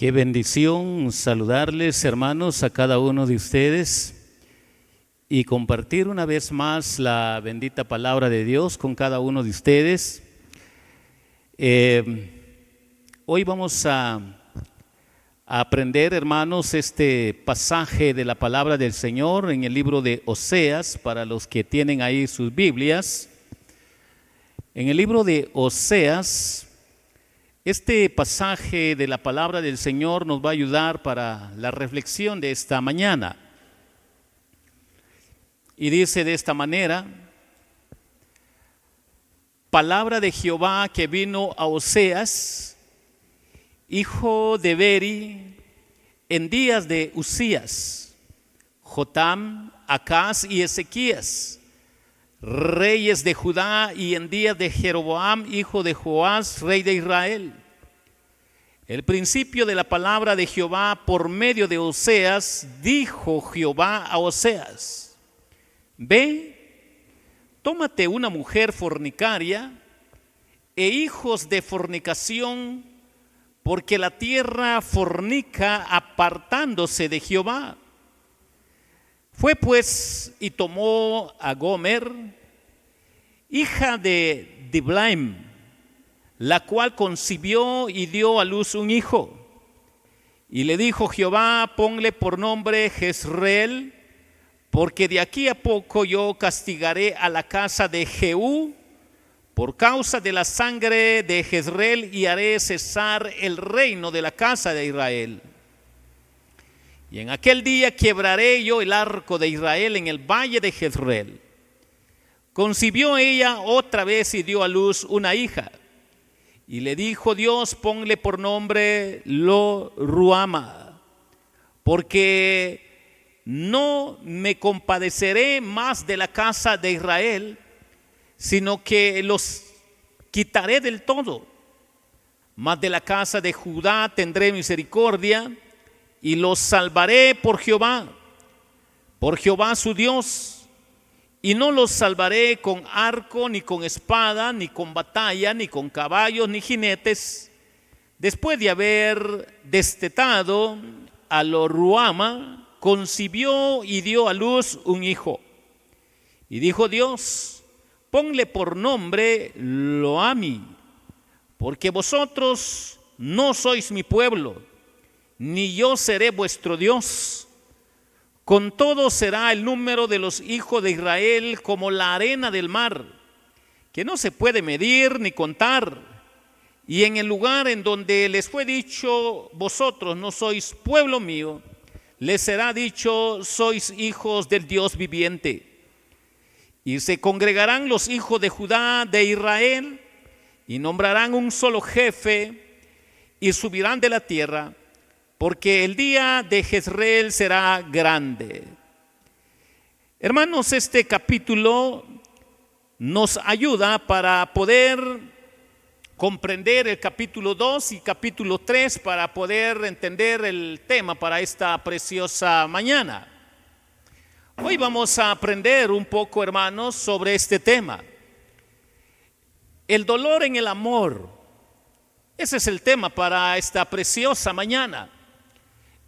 Qué bendición saludarles, hermanos, a cada uno de ustedes y compartir una vez más la bendita palabra de Dios con cada uno de ustedes. Hoy vamos a aprender, hermanos, este pasaje de la palabra del Señor en el libro de Oseas, para los que tienen ahí sus Biblias. En el libro de Oseas, este pasaje de la palabra del Señor nos va a ayudar para la reflexión de esta mañana. Y dice de esta manera: palabra de Jehová que vino a Oseas, hijo de Beri, en días de Usías, Jotam, Acaz y Ezequías, reyes de Judá, y en días de Jeroboam, hijo de Joás, rey de Israel. El principio de la palabra de Jehová por medio de Oseas, dijo Jehová a Oseas: ve, tómate una mujer fornicaria e hijos de fornicación, porque la tierra fornica apartándose de Jehová. Fue pues y tomó a Gomer, hija de Diblaim, la cual concibió y dio a luz un hijo. Y le dijo Jehová: ponle por nombre Jezreel, porque de aquí a poco yo castigaré a la casa de Jehú por causa de la sangre de Jezreel, y haré cesar el reino de la casa de Israel. Y en aquel día quebraré yo el arco de Israel en el valle de Jezreel. Concibió ella otra vez y dio a luz una hija. Y le dijo Dios: ponle por nombre Lo-Ruama, porque no me compadeceré más de la casa de Israel, sino que los quitaré del todo. Mas de la casa de Judá tendré misericordia, y los salvaré por Jehová su Dios, y no los salvaré con arco, ni con espada, ni con batalla, ni con caballos, ni jinetes, después de haber destetado a Lo-Ruama, concibió y dio a luz un hijo. Y dijo Dios: ponle por nombre Lo-Ami, porque vosotros no sois mi pueblo, ni yo seré vuestro Dios. Con todo será el número de los hijos de Israel como la arena del mar, que no se puede medir ni contar. Y en el lugar en donde les fue dicho: vosotros no sois pueblo mío, les será dicho: sois hijos del Dios viviente. Y se congregarán los hijos de Judá, de Israel, y nombrarán un solo jefe, y subirán de la tierra, porque el día de Jezreel será grande. Hermanos, este capítulo nos ayuda para poder comprender el capítulo 2 y capítulo 3, para poder entender el tema para esta preciosa mañana. Hoy vamos a aprender un poco, hermanos, sobre este tema: el dolor en el amor. Ese es el tema para esta preciosa mañana.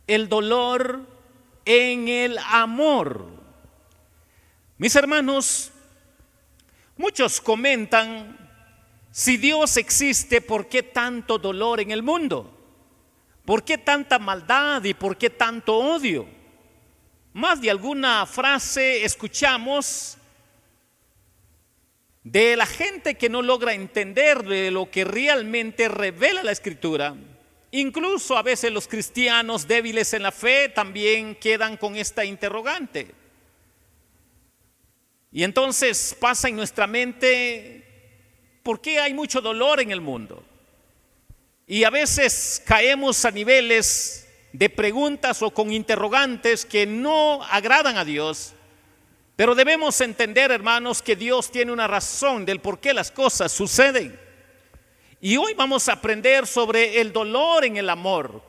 El dolor en el amor. Mis hermanos, muchos comentan: si Dios existe, ¿por qué tanto dolor en el mundo? ¿Por qué tanta maldad y por qué tanto odio? Más de alguna frase escuchamos de la gente que no logra entender de lo que realmente revela la Escritura. Incluso a veces los cristianos débiles en la fe también quedan con esta interrogante. Y entonces pasa en nuestra mente: ¿por qué hay mucho dolor en el mundo? Y a veces caemos a niveles de preguntas o con interrogantes que no agradan a Dios. Pero debemos entender, hermanos, que Dios tiene una razón del por qué las cosas suceden. Y hoy vamos a aprender sobre el dolor en el amor.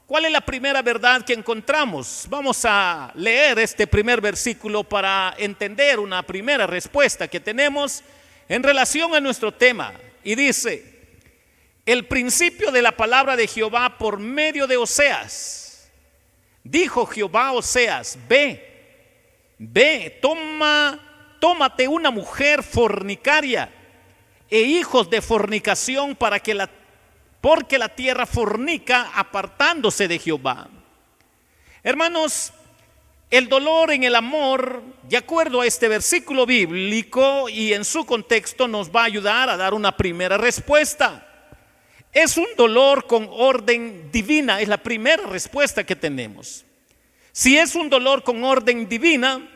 ¿Cuál es la primera verdad que encontramos? Vamos a leer este primer versículo para entender una primera respuesta que tenemos en relación a nuestro tema. Y dice: el principio de la palabra de Jehová por medio de Oseas. Dijo Jehová a Oseas: ve, tómate una mujer fornicaria e hijos de fornicación, porque la tierra fornica apartándose de Jehová. Hermanos, el dolor en el amor, de acuerdo a este versículo bíblico y en su contexto, nos va a ayudar a dar una primera respuesta. Es un dolor con orden divina, es la primera respuesta que tenemos. Si es un dolor con orden divina,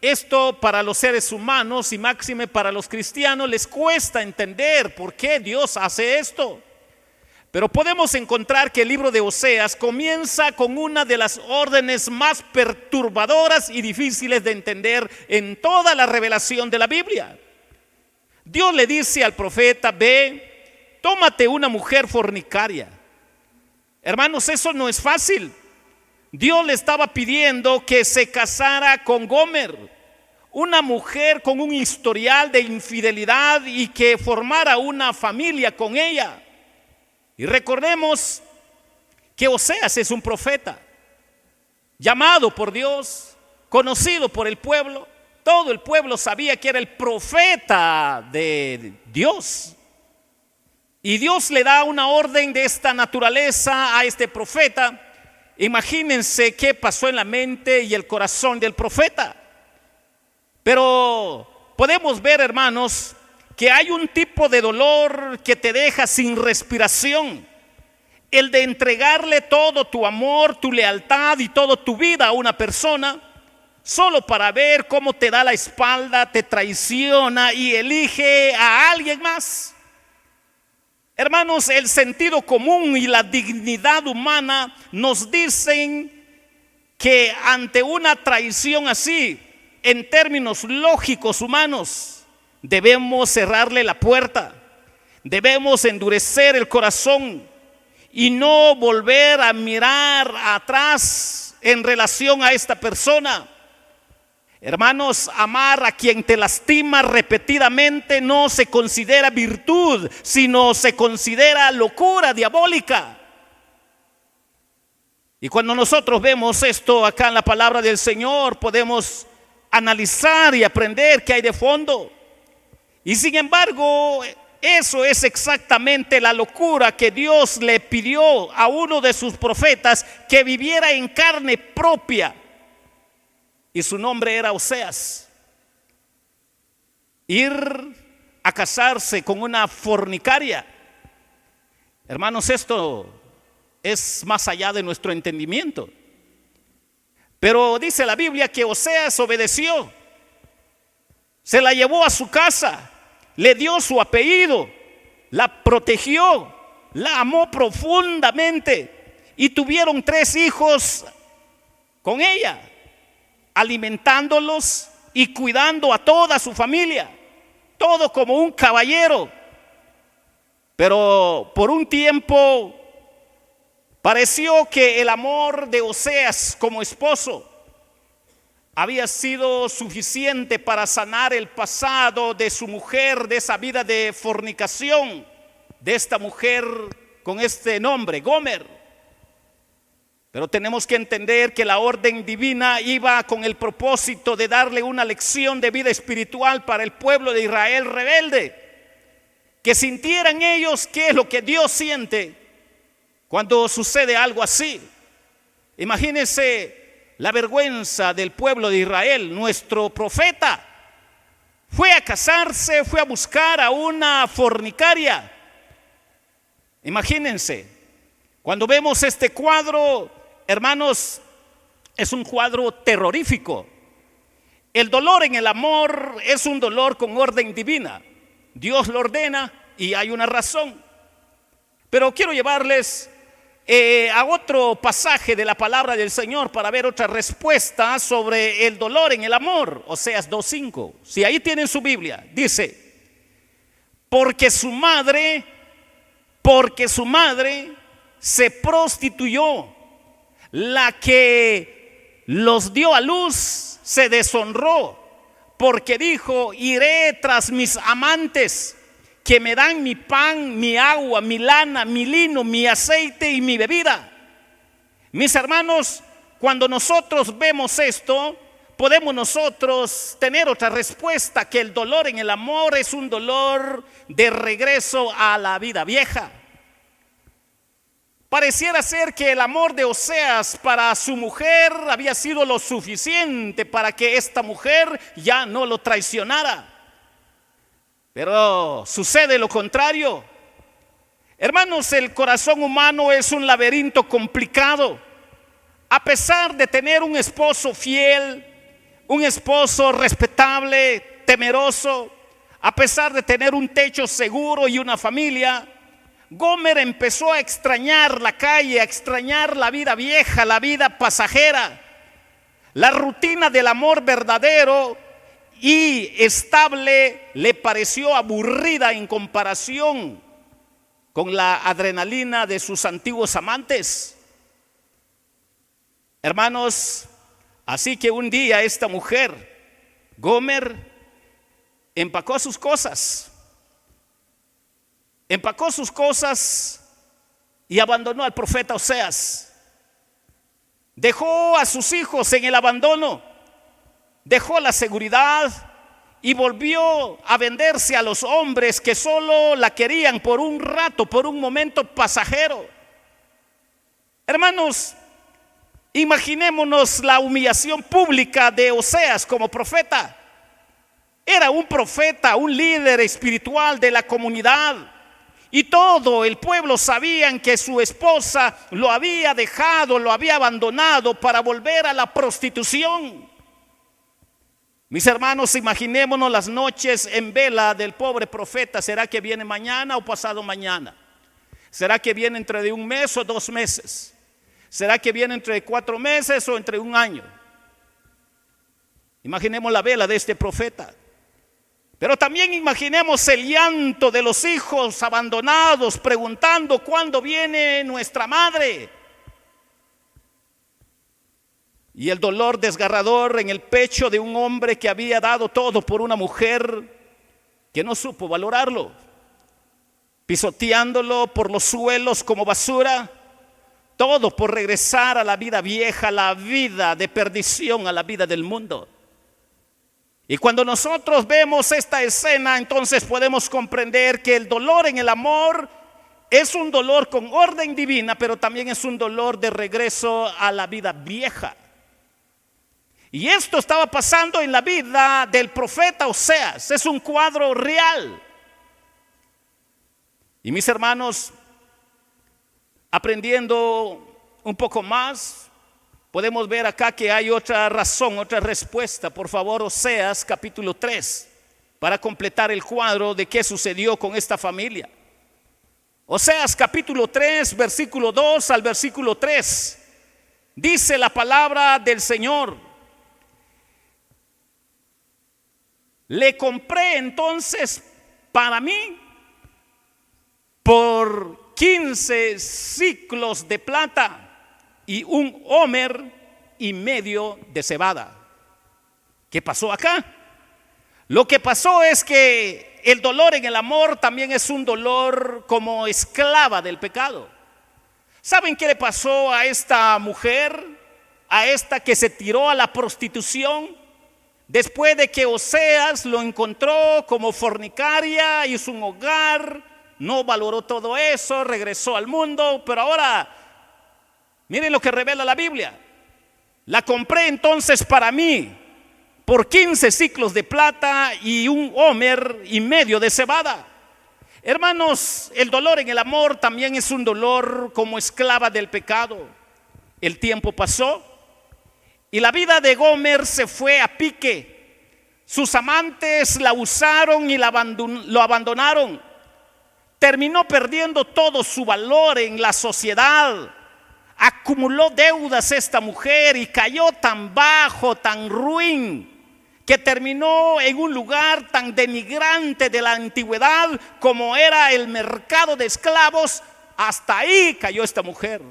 esto para los seres humanos y máxime para los cristianos les cuesta entender por qué Dios hace esto. Pero podemos encontrar que el libro de Oseas comienza con una de las órdenes más perturbadoras y difíciles de entender en toda la revelación de la Biblia. Dios le dice al profeta: ve, tómate una mujer fornicaria. Hermanos, eso no es fácil. Dios le estaba pidiendo que se casara con Gomer, una mujer con un historial de infidelidad, y que formara una familia con ella. Y recordemos que Oseas es un profeta, llamado por Dios, conocido por el pueblo. Todo el pueblo sabía que era el profeta de Dios. Y Dios le da una orden de esta naturaleza a este profeta. Imagínense qué pasó en la mente y el corazón del profeta. Pero podemos ver, hermanos, que hay un tipo de dolor que te deja sin respiración. El de entregarle todo tu amor, tu lealtad y toda tu vida a una persona, solo para ver cómo te da la espalda, te traiciona y elige a alguien más. Hermanos, el sentido común y la dignidad humana nos dicen que ante una traición así, en términos lógicos humanos, debemos cerrarle la puerta, debemos endurecer el corazón y no volver a mirar atrás en relación a esta persona. Hermanos, amar a quien te lastima repetidamente no se considera virtud, sino se considera locura diabólica. Y cuando nosotros vemos esto acá en la palabra del Señor, podemos analizar y aprender qué hay de fondo. Y sin embargo, eso es exactamente la locura que Dios le pidió a uno de sus profetas, que viviera en carne propia. Y su nombre era Oseas. Ir a casarse con una fornicaria. Hermanos, esto es más allá de nuestro entendimiento. Pero dice la Biblia que Oseas obedeció. Se la llevó a su casa, le dio su apellido, la protegió, la amó profundamente y tuvieron 3 hijos con ella, alimentándolos y cuidando a toda su familia, todo como un caballero. Pero por un tiempo pareció que el amor de Oseas como esposo había sido suficiente para sanar el pasado de su mujer, de esa vida de fornicación, de esta mujer con este nombre, Gomer. Pero tenemos que entender que la orden divina iba con el propósito de darle una lección de vida espiritual para el pueblo de Israel rebelde, que sintieran ellos qué es lo que Dios siente cuando sucede algo así. Imagínense la vergüenza del pueblo de Israel. Nuestro profeta fue a casarse, fue a buscar a una fornicaria. Imagínense, cuando vemos este cuadro, hermanos, es un cuadro terrorífico. El dolor en el amor es un dolor con orden divina. Dios lo ordena y hay una razón. Pero quiero llevarles a otro pasaje de la palabra del Señor para ver otra respuesta sobre el dolor en el amor. Oseas 2:5. Si ahí tienen su Biblia, dice: porque su madre se prostituyó, la que los dio a luz se deshonró, porque dijo: iré tras mis amantes, que me dan mi pan, mi agua, mi lana, mi lino, mi aceite y mi bebida. Mis hermanos, cuando nosotros vemos esto, podemos nosotros tener otra respuesta, que el dolor en el amor es un dolor de regreso a la vida vieja. Pareciera ser que el amor de Oseas para su mujer había sido lo suficiente para que esta mujer ya no lo traicionara. Pero sucede lo contrario. Hermanos, el corazón humano es un laberinto complicado. A pesar de tener un esposo fiel, un esposo respetable, temeroso, a pesar de tener un techo seguro y una familia, Gomer empezó a extrañar la calle, a extrañar la vida vieja, la vida pasajera, la rutina del amor verdadero y estable le pareció aburrida en comparación con la adrenalina de sus antiguos amantes. Hermanos, así que un día esta mujer, Gomer, empacó sus cosas y abandonó al profeta Oseas. Dejó a sus hijos en el abandono, dejó la seguridad y volvió a venderse a los hombres que solo la querían por un rato, por un momento pasajero. Hermanos, imaginémonos la humillación pública de Oseas como profeta. Era un profeta, un líder espiritual de la comunidad. Y todo el pueblo sabían que su esposa lo había dejado, lo había abandonado para volver a la prostitución. Mis hermanos, imaginémonos las noches en vela del pobre profeta. ¿Será que viene mañana o pasado mañana? ¿Será que viene entre de un mes o 2 meses? ¿Será que viene entre 4 meses o entre un año? Imaginemos la vela de este profeta. Pero también imaginemos el llanto de los hijos abandonados, preguntando cuándo viene nuestra madre. Y el dolor desgarrador en el pecho de un hombre que había dado todo por una mujer que no supo valorarlo, pisoteándolo por los suelos como basura, todo por regresar a la vida vieja, la vida de perdición, a la vida del mundo. Y cuando nosotros vemos esta escena, entonces podemos comprender que el dolor en el amor es un dolor con orden divina, pero también es un dolor de regreso a la vida vieja. Y esto estaba pasando en la vida del profeta Oseas. Es un cuadro real. Y mis hermanos, aprendiendo un poco más, podemos ver acá que hay otra razón, otra respuesta. Por favor, Oseas capítulo 3, para completar el cuadro de qué sucedió con esta familia. Oseas capítulo 3, versículo 2 al versículo 3. Dice la palabra del Señor: le compré entonces para mí por 15 siclos de plata y 1 homer y medio de cebada. ¿Qué pasó acá? Lo que pasó es que el dolor en el amor también es un dolor como esclava del pecado. ¿Saben qué le pasó a esta mujer? A esta que se tiró a la prostitución después de que Oseas lo encontró como fornicaria, hizo un hogar, no valoró todo eso, regresó al mundo, pero ahora miren lo que revela la Biblia. La compré entonces para mí por 15 siclos de plata y 1 homer y medio de cebada. Hermanos, el dolor en el amor también es un dolor como esclava del pecado. El tiempo pasó y la vida de Gomer se fue a pique. Sus amantes la usaron y lo abandonaron. Terminó perdiendo todo su valor en la sociedad. Acumuló deudas esta mujer y cayó tan bajo, tan ruin, que terminó en un lugar tan denigrante de la antigüedad como era el mercado de esclavos. Hasta ahí cayó esta mujer.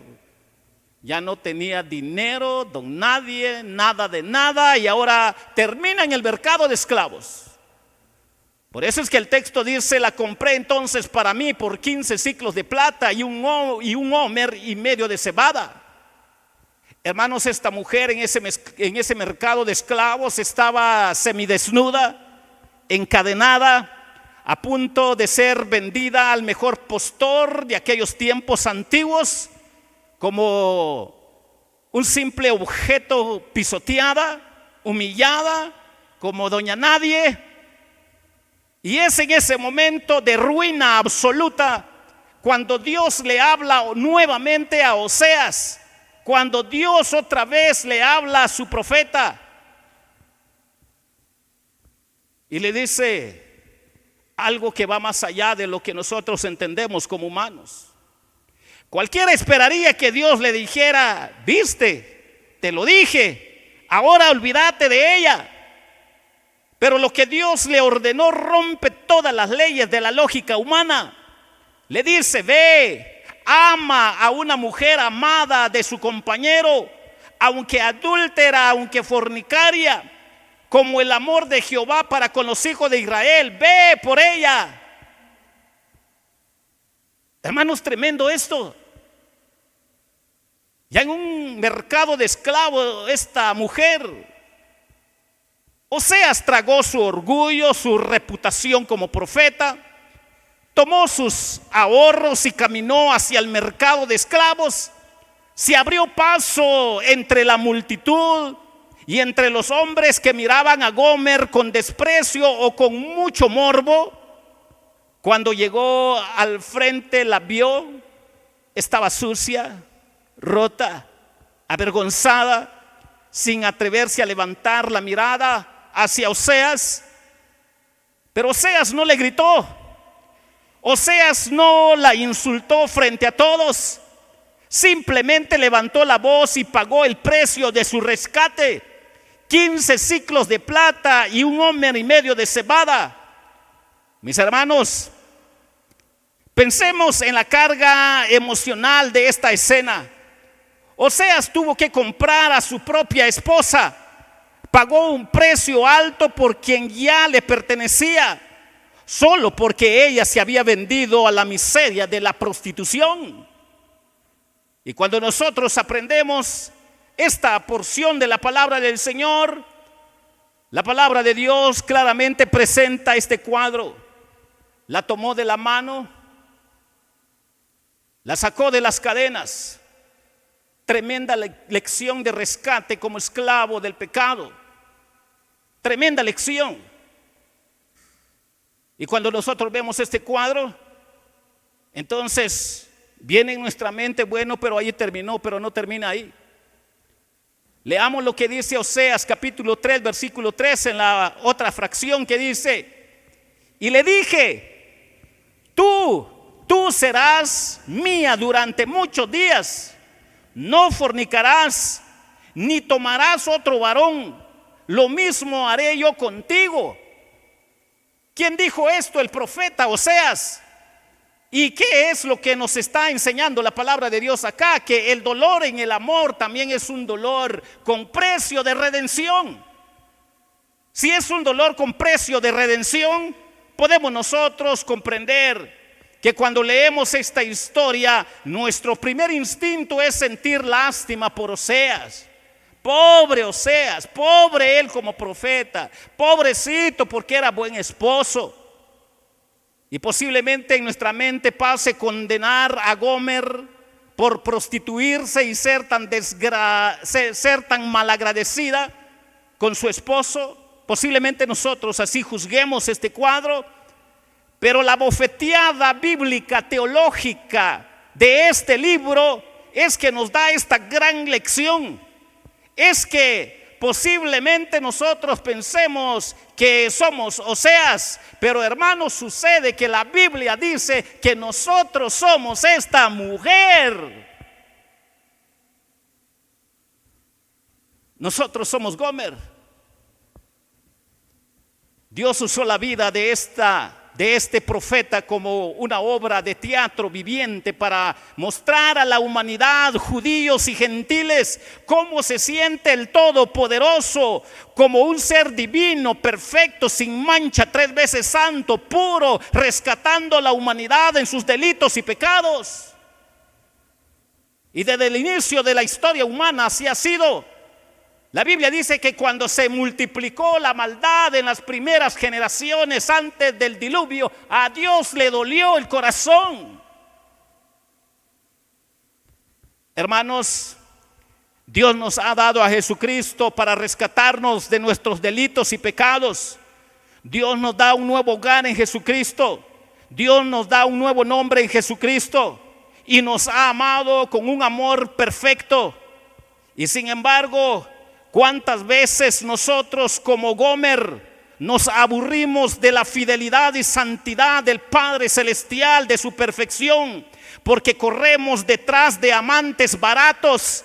Ya no tenía dinero, don nadie, nada de nada, y ahora termina en el mercado de esclavos. Por eso es que el texto dice: la compré entonces para mí por 15 siclos de plata y un homer y medio de cebada. Hermanos, esta mujer en ese mercado de esclavos estaba semidesnuda, encadenada, a punto de ser vendida al mejor postor de aquellos tiempos antiguos, como un simple objeto pisoteada, humillada, como doña nadie. Y es en ese momento de ruina absoluta cuando Dios le habla nuevamente a Oseas, cuando Dios otra vez le habla a su profeta y le dice algo que va más allá de lo que nosotros entendemos como humanos. Cualquiera esperaría que Dios le dijera: viste, te lo dije, ahora olvídate de ella. Pero lo que Dios le ordenó rompe todas las leyes de la lógica humana. Le dice: ve, ama a una mujer amada de su compañero, aunque adúltera, aunque fornicaria, como el amor de Jehová para con los hijos de Israel. Ve por ella. Hermanos, tremendo esto. Ya en un mercado de esclavos, esta mujer, Oseas, tragó su orgullo, su reputación como profeta, tomó sus ahorros y caminó hacia el mercado de esclavos. Se abrió paso entre la multitud y entre los hombres que miraban a Gomer con desprecio o con mucho morbo. Cuando llegó al frente, la vio, estaba sucia, rota, avergonzada, sin atreverse a levantar la mirada hacia Oseas. Pero Oseas no le gritó, Oseas no la insultó frente a todos, simplemente levantó la voz y pagó el precio de su rescate: 15 siclos de plata y un homer y medio de cebada. Mis hermanos, pensemos en la carga emocional de esta escena. Oseas tuvo que comprar a su propia esposa, pagó un precio alto por quien ya le pertenecía, solo porque ella se había vendido a la miseria de la prostitución. Y cuando nosotros aprendemos esta porción de la palabra del Señor, la palabra de Dios claramente presenta este cuadro. La tomó de la mano, la sacó de las cadenas. Tremenda lección de rescate como esclavo del pecado. Tremenda lección. Y cuando nosotros vemos este cuadro, entonces viene en nuestra mente: bueno, pero ahí terminó, pero no termina ahí. Leamos lo que dice Oseas capítulo 3, versículo 3, en la otra fracción, que dice: y le dije, tú serás mía durante muchos días, no fornicarás, ni tomarás otro varón, lo mismo haré yo contigo. ¿Quién dijo esto? El profeta Oseas. ¿Y qué es lo que nos está enseñando la palabra de Dios acá? Que el dolor en el amor también es un dolor con precio de redención. Si es un dolor con precio de redención, podemos nosotros comprender que cuando leemos esta historia, nuestro primer instinto es sentir lástima por Oseas. Pobre Oseas, pobre él como profeta, pobrecito porque era buen esposo. Y posiblemente en nuestra mente pase condenar a Gomer por prostituirse y ser tan malagradecida con su esposo. Posiblemente nosotros así juzguemos este cuadro, pero la bofeteada bíblica teológica de este libro es que nos da esta gran lección. Es que posiblemente nosotros pensemos que somos Oseas, pero hermanos, sucede que la Biblia dice que nosotros somos esta mujer. Nosotros somos Gomer. Dios usó la vida de esta de este profeta como una obra de teatro viviente para mostrar a la humanidad, judíos y gentiles, cómo se siente el Todopoderoso como un ser divino, perfecto, sin mancha, 3 veces santo, puro, rescatando a la humanidad en sus delitos y pecados. Y desde el inicio de la historia humana así ha sido. La Biblia dice que cuando se multiplicó la maldad en las primeras generaciones antes del diluvio, a Dios le dolió el corazón. Hermanos, Dios nos ha dado a Jesucristo para rescatarnos de nuestros delitos y pecados. Dios nos da un nuevo hogar en Jesucristo. Dios nos da un nuevo nombre en Jesucristo. Y nos ha amado con un amor perfecto. Y sin embargo, ¿cuántas veces nosotros como Gomer nos aburrimos de la fidelidad y santidad del Padre Celestial, de su perfección? Porque corremos detrás de amantes baratos,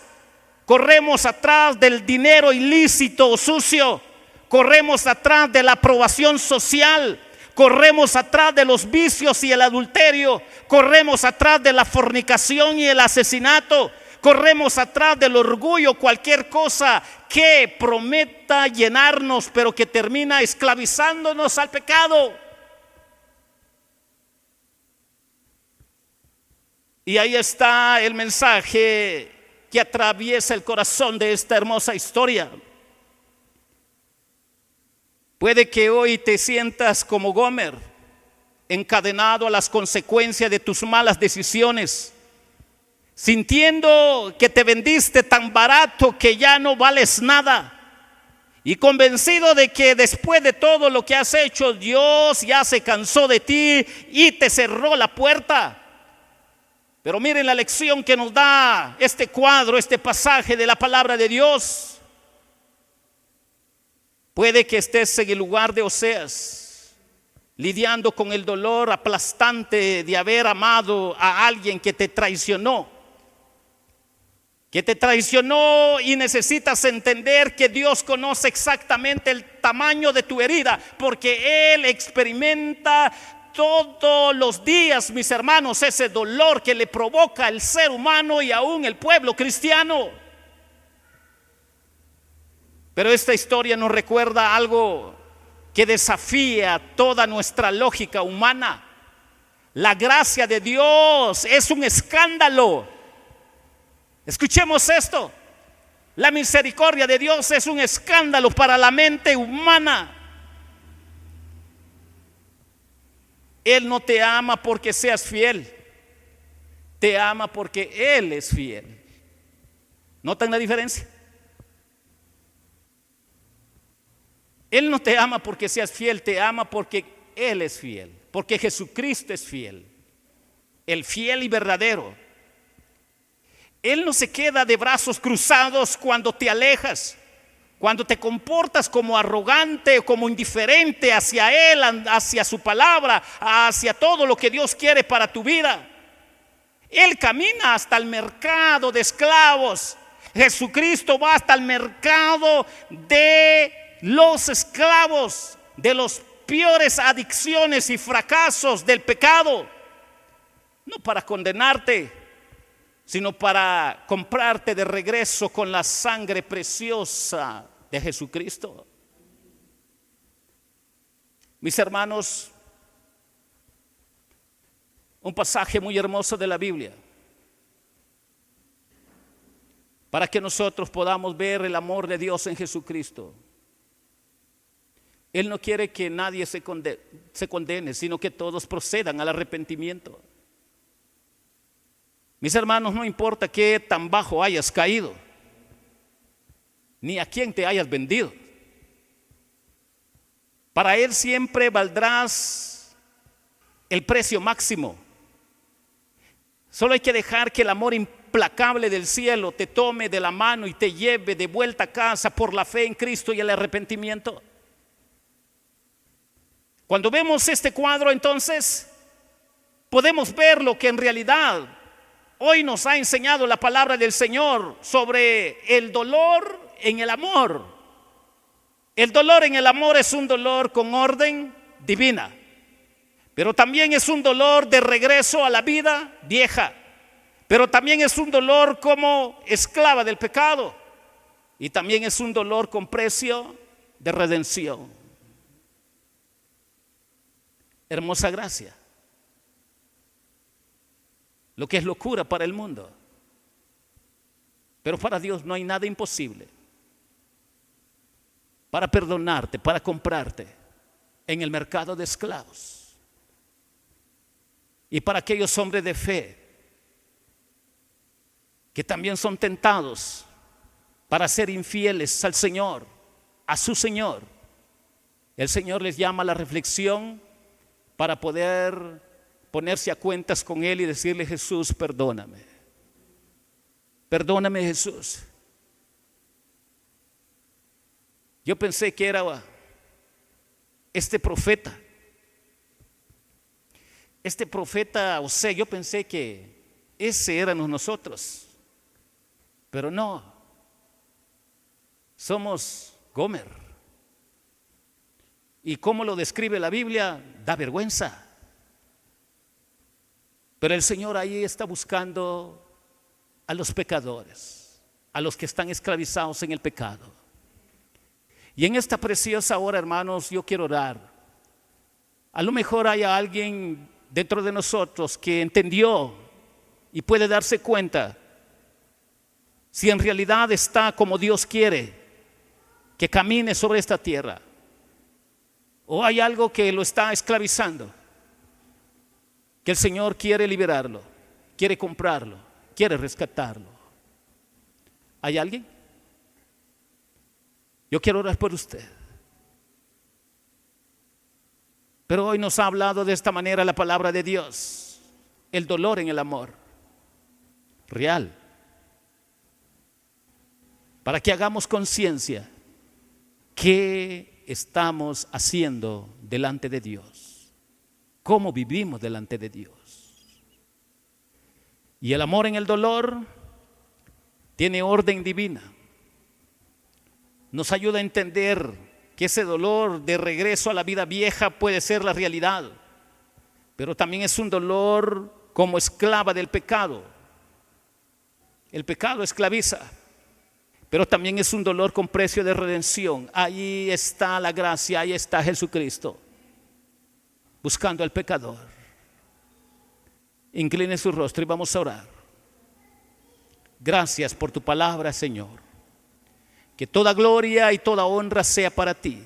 corremos atrás del dinero ilícito o sucio, corremos atrás de la aprobación social, corremos atrás de los vicios y el adulterio, corremos atrás de la fornicación y el asesinato, corremos atrás del orgullo, cualquier cosa que prometa llenarnos, pero que termina esclavizándonos al pecado. Y ahí está el mensaje que atraviesa el corazón de esta hermosa historia. Puede que hoy te sientas como Gomer, encadenado a las consecuencias de tus malas decisiones, sintiendo que te vendiste tan barato que ya no vales nada, y convencido de que después de todo lo que has hecho, Dios ya se cansó de ti y te cerró la puerta. Pero miren la lección que nos da este cuadro, este pasaje de la palabra de Dios. Puede que estés en el lugar de Oseas, lidiando con el dolor aplastante de haber amado a alguien que te traicionó. Y necesitas entender que Dios conoce exactamente el tamaño de tu herida, porque Él experimenta todos los días, mis hermanos, ese dolor que le provoca el ser humano y aún el pueblo cristiano. Pero esta historia nos recuerda algo que desafía toda nuestra lógica humana. La gracia de Dios es un escándalo. Escuchemos esto. La misericordia de Dios es un escándalo para la mente humana. Él no te ama porque seas fiel, te ama porque Él es fiel. ¿Notan la diferencia? Él no te ama porque seas fiel, te ama porque Él es fiel, porque Jesucristo es fiel, el fiel y verdadero. Él no se queda de brazos cruzados cuando te alejas, cuando te comportas como arrogante, como indiferente hacia Él, hacia su palabra, hacia todo lo que Dios quiere para tu vida. Él camina hasta el mercado de esclavos. Jesucristo va hasta el mercado de los esclavos, de los peores adicciones y fracasos del pecado, no para condenarte, sino para comprarte de regreso con la sangre preciosa de Jesucristo. Mis hermanos, un pasaje muy hermoso de la Biblia, para que nosotros podamos ver el amor de Dios en Jesucristo. Él no quiere que nadie se condene, sino que todos procedan al arrepentimiento. Mis hermanos, no importa qué tan bajo hayas caído, ni a quién te hayas vendido. Para Él siempre valdrás el precio máximo. Solo hay que dejar que el amor implacable del cielo te tome de la mano y te lleve de vuelta a casa por la fe en Cristo y el arrepentimiento. Cuando vemos este cuadro, entonces podemos ver lo que en realidad hoy nos ha enseñado la palabra del Señor sobre el dolor en el amor. El dolor en el amor es un dolor con orden divina, pero también es un dolor de regreso a la vida vieja, pero también es un dolor como esclava del pecado y también es un dolor con precio de redención. Hermosa gracia. Lo que es locura para el mundo, pero para Dios no hay nada imposible. Para perdonarte, para comprarte en el mercado de esclavos. Y para aquellos hombres de fe que también son tentados para ser infieles al Señor, a su Señor. El Señor les llama a la reflexión para poder ponerse a cuentas con Él y decirle: Jesús, perdóname. Perdóname, Jesús. Yo pensé que era este profeta, o sea, yo pensé que ese éramos nosotros, pero no, somos Gomer. Y cómo lo describe la Biblia, da vergüenza. Pero el Señor ahí está buscando a los pecadores, a los que están esclavizados en el pecado. Y en esta preciosa hora, hermanos, yo quiero orar. A lo mejor haya alguien dentro de nosotros que entendió y puede darse cuenta si en realidad está como Dios quiere que camine sobre esta tierra, o hay algo que lo está esclavizando, que el Señor quiere liberarlo, quiere comprarlo, quiere rescatarlo. ¿Hay alguien? Yo quiero orar por usted. Pero hoy nos ha hablado de esta manera la palabra de Dios. El dolor en el amor real. Para que hagamos conciencia qué estamos haciendo delante de Dios. Cómo vivimos delante de Dios. Y el amor en el dolor tiene orden divina. Nos ayuda a entender que ese dolor de regreso a la vida vieja puede ser la realidad, pero también es un dolor como esclava del pecado. El pecado esclaviza, pero también es un dolor con precio de redención. Ahí está la gracia, ahí está Jesucristo, buscando al pecador. Incline su rostro y vamos a orar. Gracias por tu palabra, Señor. Que toda gloria y toda honra sea para ti.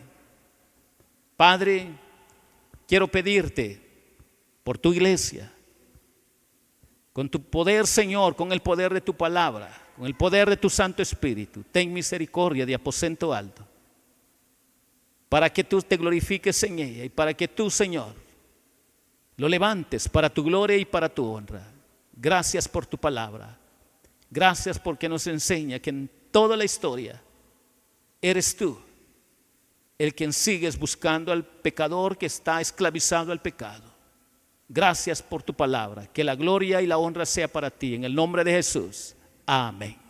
Padre, quiero pedirte por tu iglesia, con tu poder, Señor, con el poder de tu palabra, con el poder de tu Santo Espíritu, ten misericordia de aposento alto, para que tú te glorifiques en ella y para que tú, Señor, lo levantes para tu gloria y para tu honra. Gracias por tu palabra. Gracias porque nos enseña que en toda la historia eres tú el quien sigues buscando al pecador que está esclavizado al pecado. Gracias por tu palabra. Que la gloria y la honra sea para ti. En el nombre de Jesús. Amén.